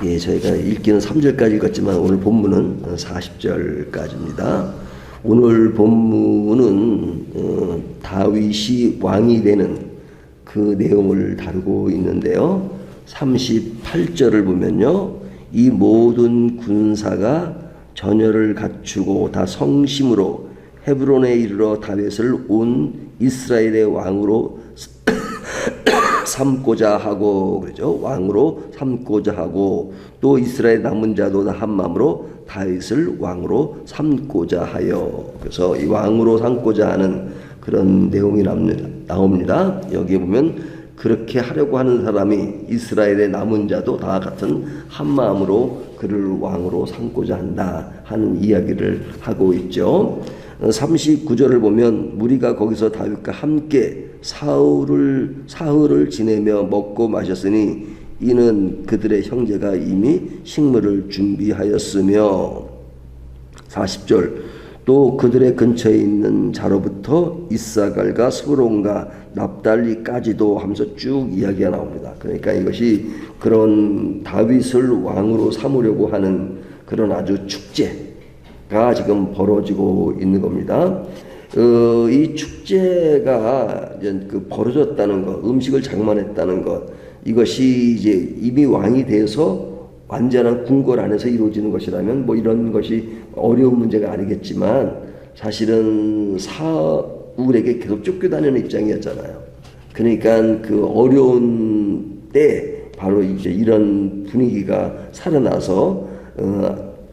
예, 저희가 읽기는 3절까지 읽었지만 오늘 본문은 40절까지입니다. 오늘 본문은 다윗이 왕이 되는 그 내용을 다루고 있는데요. 38절을 보면요, 이 모든 군사가 전열을 갖추고 다 성심으로 헤브론에 이르러 다윗을 온 이스라엘의 왕으로 삼고자 하고, 그러죠. 왕으로 삼고자 하고, 또 이스라엘 남은 자도 다 한 마음으로 다윗을 왕으로 삼고자 하여. 그래서 이 왕으로 삼고자 하는 그런 내용이 나옵니다. 여기에 보면 그렇게 하려고 하는 사람이 이스라엘의 남은 자도 다 같은 한 마음으로 그를 왕으로 삼고자 한다 하는 이야기를 하고 있죠. 39절을 보면 무리가 거기서 다윗과 함께 사흘을 지내며 먹고 마셨으니 이는 그들의 형제가 이미 식물을 준비하였으며, 40절 또 그들의 근처에 있는 자로부터 이사갈과 스브론과 납달리까지도 하면서 쭉 이야기가 나옵니다. 그러니까 이것이 그런 다윗을 왕으로 삼으려고 하는 그런 아주 축제가 지금 벌어지고 있는 겁니다. 이 축제가 이제 벌어졌다는 것, 음식을 장만했다는 것, 이것이 이제 이미 왕이 돼서 완전한 궁궐 안에서 이루어지는 것이라면 뭐 이런 것이 어려운 문제가 아니겠지만, 사실은 사울에게 계속 쫓겨다니는 입장이었잖아요. 그러니까 그 어려운 때 바로 이제 이런 분위기가 살아나서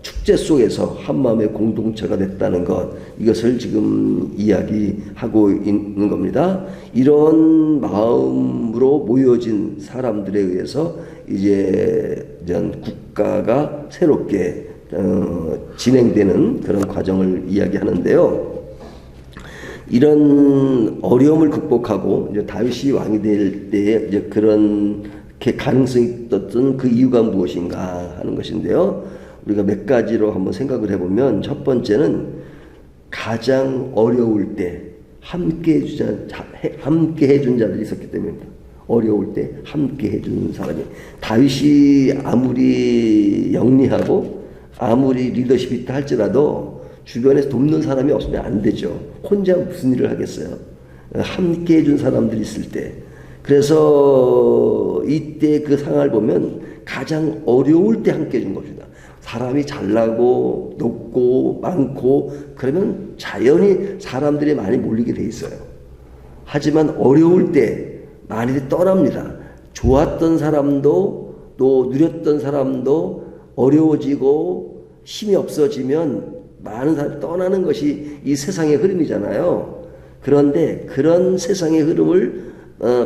축제 속에서 한마음의 공동체가 됐다는 것, 이것을 지금 이야기하고 있는 겁니다. 이런 마음으로 모여진 사람들에 의해서 이제 국가가 새롭게 진행되는 그런 과정을 이야기하는데요. 이런 어려움을 극복하고 이제 다윗이 왕이 될 때에 이제 그런 가능성이 있었던 그 이유가 무엇인가 하는 것인데요. 우리가 몇 가지로 한번 생각을 해보면, 첫 번째는 가장 어려울 때 함께 해준 자들이 있었기 때문입니다. 어려울 때 함께 해준 사람이, 다윗이 아무리 영리하고 아무리 리더십이 있다 할지라도 주변에서 돕는 사람이 없으면 안 되죠. 혼자 무슨 일을 하겠어요. 함께 해준 사람들이 있을 때. 그래서 이때 그 상황을 보면 가장 어려울 때 함께 해준 것이다. 사람이 잘나고 높고 많고 그러면 자연히 사람들이 많이 몰리게 돼 있어요. 하지만 어려울 때 많이 떠납니다. 좋았던 사람도 또 누렸던 사람도 어려워지고 힘이 없어지면 많은 사람이 떠나는 것이 이 세상의 흐름이잖아요. 그런데 그런 세상의 흐름을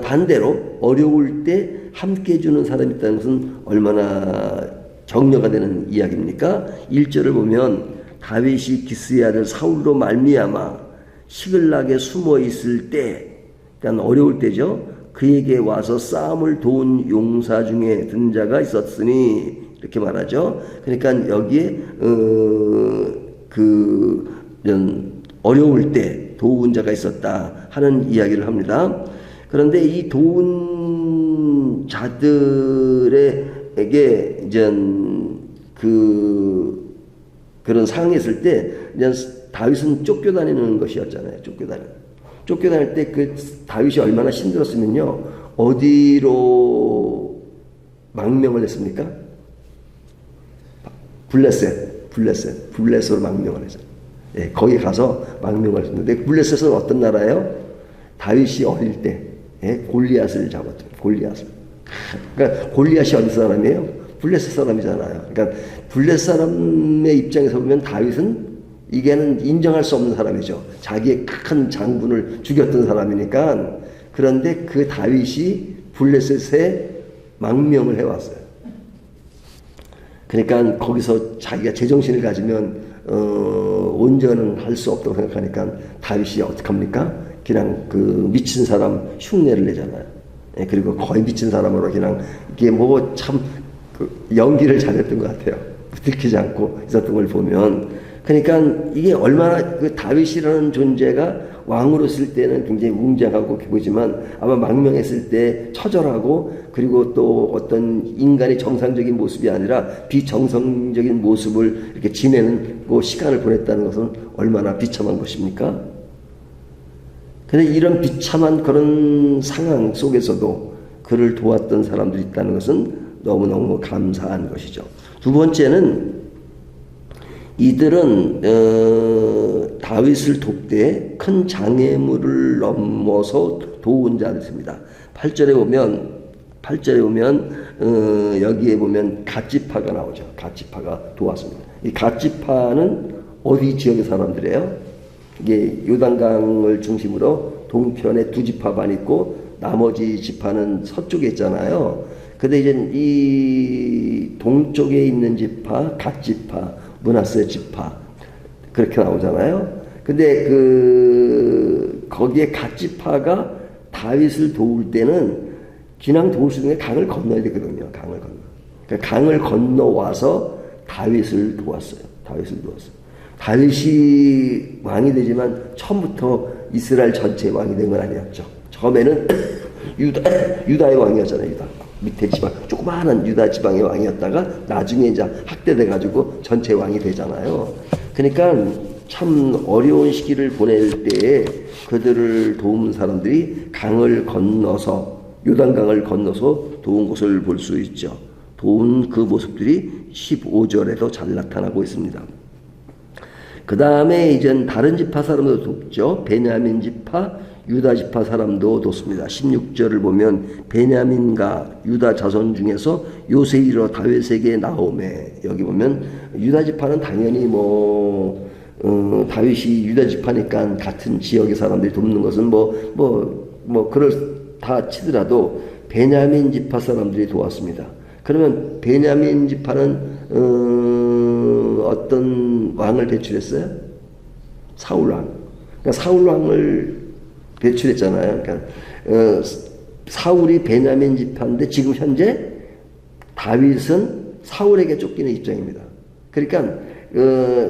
반대로 어려울 때 함께 해주는 사람이 있다는 것은 얼마나 격려가 되는 이야기입니까? 1절을 보면 다윗이 기스의 아들 사울로 말미암아 시글락에 숨어 있을 때, 그러니까 어려울 때죠. 그에게 와서 싸움을 도운 용사 중에 든 자가 있었으니, 이렇게 말하죠. 그러니까 여기에 어려울 때 도운 자가 있었다 하는 이야기를 합니다. 그런데 이 도운 자들에게 이제 그런 상황이 있을 때 이제 다윗은 쫓겨다니는 것이었잖아요. 쫓겨다닐 때 그 다윗이 얼마나 힘들었으면요, 어디로 망명을 했습니까? 블레셋으로 망명을 했어요. 예, 거기 가서 망명을 했는데, 블레셋은 어떤 나라예요? 다윗이 어릴 때 골리앗을 잡았죠. 그러니까 골리앗이 어디 사람이에요? 블레셋 사람이잖아요. 그러니까 블레셋 사람의 입장에서 보면 다윗은 이게는 인정할 수 없는 사람이죠. 자기의 큰 장군을 죽였던 사람이니까. 그런데 그 다윗이 블레셋에 망명을 해왔어요. 그러니까 거기서 자기가 제정신을 가지면 온전은 할 수 없다고 생각하니까 다윗이 어떻게 합니까? 그냥 그 미친 사람 흉내를 내잖아요. 예, 그리고 거의 미친 사람으로 그냥 이게 뭐 참 연기를 잘했던 것 같아요. 들키지 않고 있었던 걸 보면. 그러니까 이게 얼마나 그 다윗이라는 존재가 왕으로 쓸 때는 굉장히 웅장하고 기쁘지만 아마 망명했을 때 처절하고 그리고 또 어떤 인간의 정상적인 모습이 아니라 비정상적인 모습을 이렇게 지내는 시간을 보냈다는 것은 얼마나 비참한 것입니까? 근데 이런 비참한 그런 상황 속에서도 그를 도왔던 사람들이 있다는 것은 너무너무 감사한 것이죠. 두 번째는 이들은 다윗을 돕되 큰 장애물을 넘어서 도운 자들입니다. 8절에 보면 여기에 보면 갓지파가 나오죠. 갓지파가 도왔습니다. 이 갓지파는 어디 지역의 사람들이에요? 이게 요단강을 중심으로 동편에 두 지파만 있고 나머지 지파는 서쪽에 있잖아요. 근데 이제 이 동쪽에 있는 지파, 갓지파, 므낫세 지파 그렇게 나오잖아요. 근데 거기에 갓지파가 다윗을 도울 때는 그냥 도울 수 있는 게 강을 건너야 되거든요. 그러니까 강을 건너와서 다윗을 도왔어요. 다윗이 왕이 되지만 처음부터 이스라엘 전체 왕이 된 건 아니었죠. 처음에는 유다의 왕이었잖아요. 유다. 밑에 지방, 조그마한 유다 지방의 왕이었다가 나중에 이제 확대돼가지고 전체 왕이 되잖아요. 그러니까 참 어려운 시기를 보낼 때에 그들을 도운 사람들이 강을 건너서, 요단강을 건너서 도운 것을 볼 수 있죠. 도운 그 모습들이 15절에도 잘 나타나고 있습니다. 그 다음에 이젠 다른 지파 사람도 돕죠. 베냐민 지파, 유다 지파 사람도 돕습니다. 16절을 보면 베냐민과 유다 자손 중에서 요새이로 다윗에게 나오매. 여기 보면 유다 지파는 당연히 다윗이 유다 지파니까 같은 지역의 사람들이 돕는 것은 그렇다 치더라도 베냐민 지파 사람들이 도왔습니다. 그러면 베냐민 지파는 어떤 왕을 배출했어요? 사울왕. 그러니까 사울왕을 배출했잖아요. 그러니까 사울이 베냐민 지파인데 지금 현재 다윗은 사울에게 쫓기는 입장입니다. 그러니까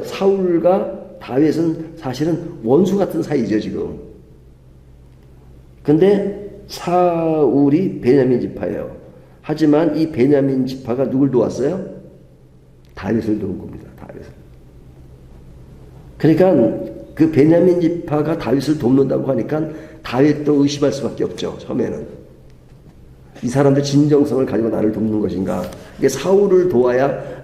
사울과 다윗은 사실은 원수 같은 사이죠 지금. 근데 사울이 베냐민 지파예요. 하지만 이 베냐민 지파가 누굴 도왔어요? 다윗을 도운 겁니다. 다윗을. 그러니까 그 베냐민 지파가 다윗을 돕는다고 하니까 다윗도 의심할 수밖에 없죠. 처음에는 이 사람들 진정성을 가지고 나를 돕는 것인가. 이게 사울을 도와야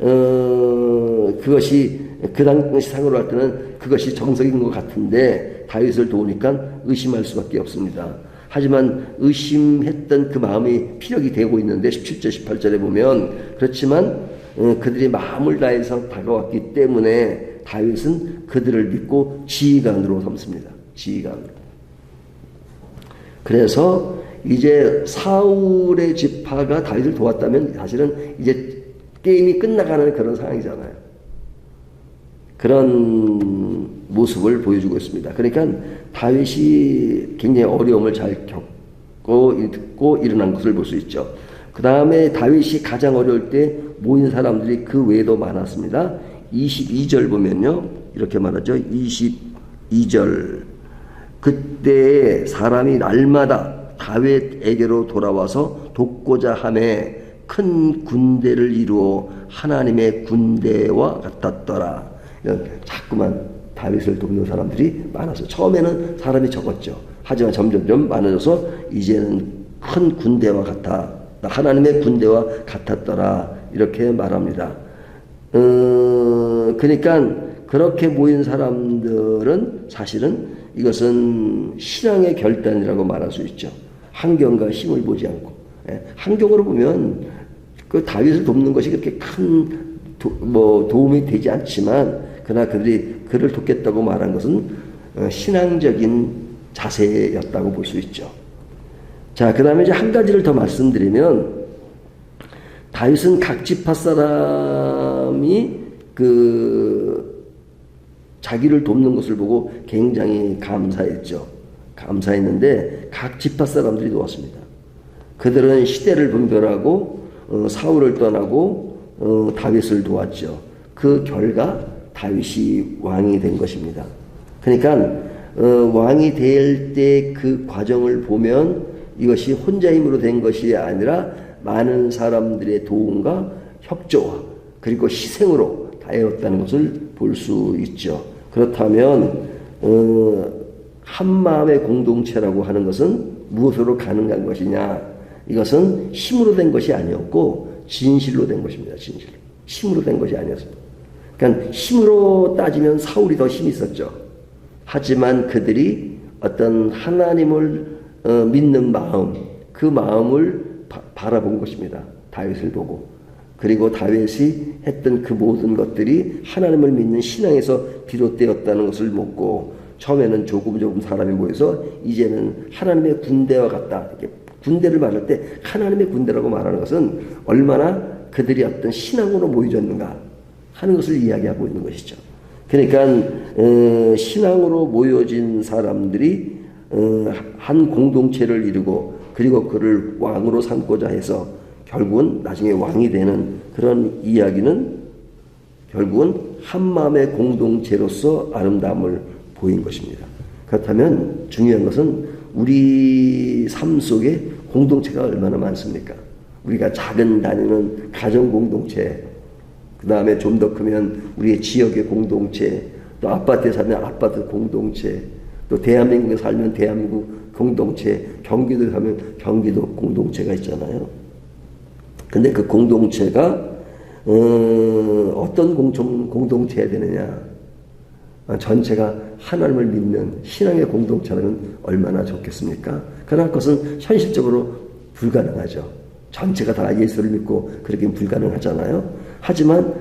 그것이 그 당시상으로 할 때는 그것이 정석인 것 같은데 다윗을 도우니까 의심할 수밖에 없습니다. 하지만 의심했던 그 마음이 피력이 되고 있는데 17절 18절에 보면 그렇지만 그들이 마음을 다해서 다가왔기 때문에 다윗은 그들을 믿고 지휘관으로 삼습니다. 지휘관으로. 그래서 이제 사울의 지파가 다윗을 도왔다면 사실은 이제 게임이 끝나가는 그런 상황이잖아요. 그런 모습을 보여주고 있습니다. 그러니까 다윗이 굉장히 어려움을 잘 겪고 일어난 것을 볼 수 있죠. 그 다음에 다윗이 가장 어려울 때 모인 사람들이 그 외에도 많았습니다. 22절 보면요. 이렇게 말하죠. 22절. 그때 사람이 날마다 다윗에게로 돌아와서 돕고자 하매 큰 군대를 이루어 하나님의 군대와 같았더라. 자꾸만 다윗을 돕는 사람들이 많았어요. 처음에는 사람이 적었죠. 하지만 점점점 많아져서 이제는 큰 군대와 같아. 하나님의 군대와 같았더라. 이렇게 말합니다. 그러니까 그렇게 모인 사람들은 사실은 이것은 신앙의 결단이라고 말할 수 있죠. 환경과 힘을 보지 않고. 환경으로 보면 그 다윗을 돕는 것이 그렇게 큰 도움이 되지 않지만 그러나 그들이 그를 돕겠다고 말한 것은 신앙적인 자세였다고 볼 수 있죠. 자, 그 다음에 이제 한 가지를 더 말씀드리면 다윗은 각 지파 사람이 자기를 돕는 것을 보고 굉장히 감사했죠. 감사했는데 각 지파 사람들이 도왔습니다. 그들은 시대를 분별하고 사울을 떠나고 다윗을 도왔죠. 그 결과 다윗이 왕이 된 것입니다. 그러니까 왕이 될 때 그 과정을 보면 이것이 혼자 힘으로 된 것이 아니라 많은 사람들의 도움과 협조와 그리고 희생으로 다해왔다는 것을 볼 수 있죠. 그렇다면 한마음의 공동체라고 하는 것은 무엇으로 가능한 것이냐? 이것은 힘으로 된 것이 아니었고 진실로 된 것입니다. 진실로. 힘으로 된 것이 아니었습니다. 그러니까 힘으로 따지면 사울이 더 힘이 있었죠. 하지만 그들이 어떤 하나님을 믿는 마음, 그 마음을 바라본 것입니다. 다윗을 보고. 그리고 다윗이 했던 그 모든 것들이 하나님을 믿는 신앙에서 비롯되었다는 것을 묻고, 처음에는 조금 사람이 모여서 이제는 하나님의 군대와 같다. 이렇게 군대를 말할 때 하나님의 군대라고 말하는 것은 얼마나 그들이 어떤 신앙으로 모여졌는가 하는 것을 이야기하고 있는 것이죠. 그러니까 신앙으로 모여진 사람들이 한 공동체를 이루고 그리고 그를 왕으로 삼고자 해서 결국은 나중에 왕이 되는 그런 이야기는 결국은 한마음의 공동체로서 아름다움을 보인 것입니다. 그렇다면 중요한 것은 우리 삶 속에 공동체가 얼마나 많습니까? 우리가 작은 다니는 가정 공동체, 그 다음에 좀 더 크면 우리의 지역의 공동체, 또 아파트에 살면 아파트 공동체, 또 대한민국에 살면 대한민국 공동체, 경기도에 살면 경기도 공동체가 있잖아요. 근데 그 공동체가 어떤 공동체야 되느냐? 전체가 하나님을 믿는 신앙의 공동체라면 얼마나 좋겠습니까? 그러나 그것은 현실적으로 불가능하죠. 전체가 다 예수를 믿고 그러긴 불가능하잖아요. 하지만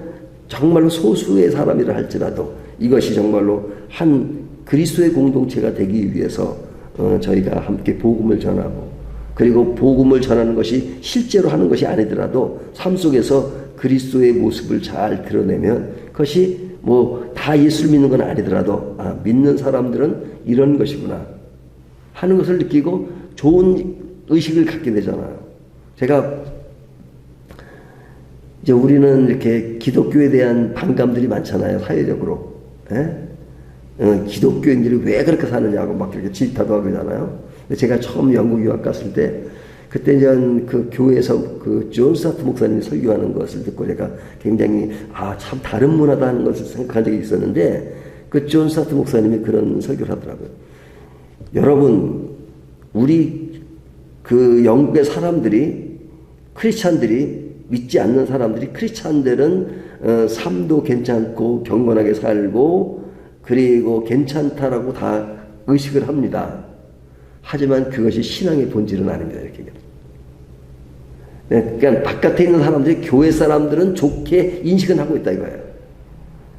정말로 소수의 사람이라 할지라도 이것이 정말로 한 그리스도의 공동체가 되기 위해서 저희가 함께 복음을 전하고, 그리고 복음을 전하는 것이 실제로 하는 것이 아니더라도 삶 속에서 그리스도의 모습을 잘 드러내면, 그것이 뭐 다 예수를 믿는 건 아니더라도 믿는 사람들은 이런 것이구나 하는 것을 느끼고 좋은 의식을 갖게 되잖아요. 제가 이제 우리는 이렇게 기독교에 대한 반감들이 많잖아요, 사회적으로. 기독교인들이 왜 그렇게 사느냐고 막 이렇게 질타도 하고 그러잖아요. 제가 처음 영국 유학 갔을 때, 그때 이제 그 교회에서 그 존 스타트 목사님이 설교하는 것을 듣고 제가 굉장히 참 다른 문화다 하는 것을 생각한 적이 있었는데, 그 존 스타트 목사님이 그런 설교를 하더라고요. 여러분, 우리 그 영국의 사람들이, 크리스찬들이, 믿지 않는 사람들이, 크리스찬들은 삶도 괜찮고 경건하게 살고 그리고 괜찮다라고 다 의식을 합니다. 하지만 그것이 신앙의 본질은 아닙니다. 이렇게. 그러니까 바깥에 있는 사람들이, 교회 사람들은 좋게 인식은 하고 있다 이거예요.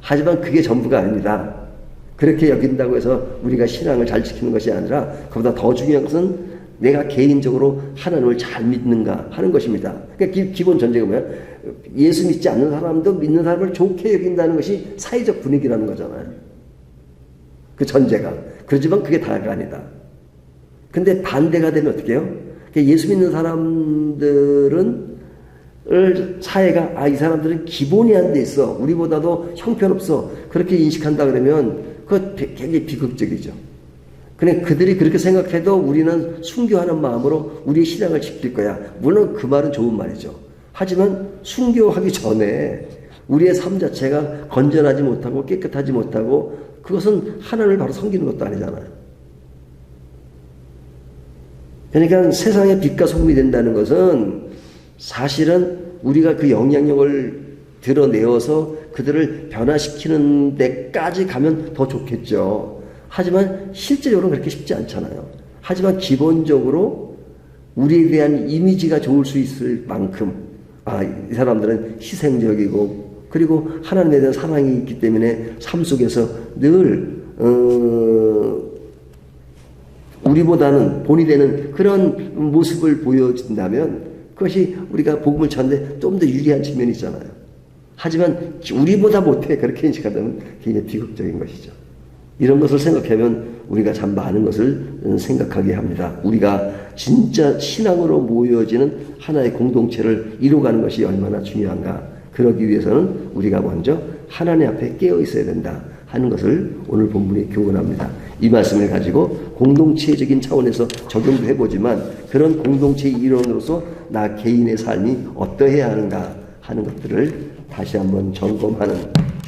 하지만 그게 전부가 아닙니다. 그렇게 여긴다고 해서 우리가 신앙을 잘 지키는 것이 아니라, 그보다 더 중요한 것은 내가 개인적으로 하나님을 잘 믿는가 하는 것입니다. 그러니까 기본 전제가 뭐야? 예수 믿지 않는 사람도 믿는 사람을 좋게 여긴다는 것이 사회적 분위기라는 거잖아요. 그 전제가. 그렇지만 그게 다가 아니다. 근데 반대가 되면 어떻게 해요? 예수 믿는 사람들은 사회가 이 사람들은 기본이 안 돼 있어, 우리보다도 형편없어, 그렇게 인식한다 그러면 그거 굉장히 비극적이죠. 그냥 그들이 그렇게 생각해도 우리는 순교하는 마음으로 우리의 신앙을 지킬 거야. 물론 그 말은 좋은 말이죠. 하지만 순교하기 전에 우리의 삶 자체가 건전하지 못하고 깨끗하지 못하고, 그것은 하나님을 바로 섬기는 것도 아니잖아요. 그러니까 세상의 빛과 소금이 된다는 것은 사실은 우리가 그 영향력을 드러내어서 그들을 변화시키는 데까지 가면 더 좋겠죠. 하지만 실제적으로는 그렇게 쉽지 않잖아요. 하지만 기본적으로 우리에 대한 이미지가 좋을 수 있을 만큼 이 사람들은 희생적이고 그리고 하나님에 대한 사랑이 있기 때문에 삶 속에서 늘 우리보다는 본이 되는 그런 모습을 보여준다면 그것이 우리가 복음을 전하는데 좀 더 유리한 측면이 있잖아요. 하지만 우리보다 못해 그렇게 인식한다면 굉장히 비극적인 것이죠. 이런 것을 생각하면 우리가 참 많은 것을 생각하게 합니다. 우리가 진짜 신앙으로 모여지는 하나의 공동체를 이루어가는 것이 얼마나 중요한가. 그러기 위해서는 우리가 먼저 하나님 앞에 깨어 있어야 된다 하는 것을 오늘 본문이 교훈합니다. 이 말씀을 가지고 공동체적인 차원에서 적용도 해보지만 그런 공동체의 일원으로서 나 개인의 삶이 어떠해야 하는가 하는 것들을 다시 한번 점검하는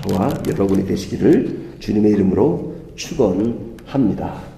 저와 여러분이 되시기를 주님의 이름으로 축원합니다.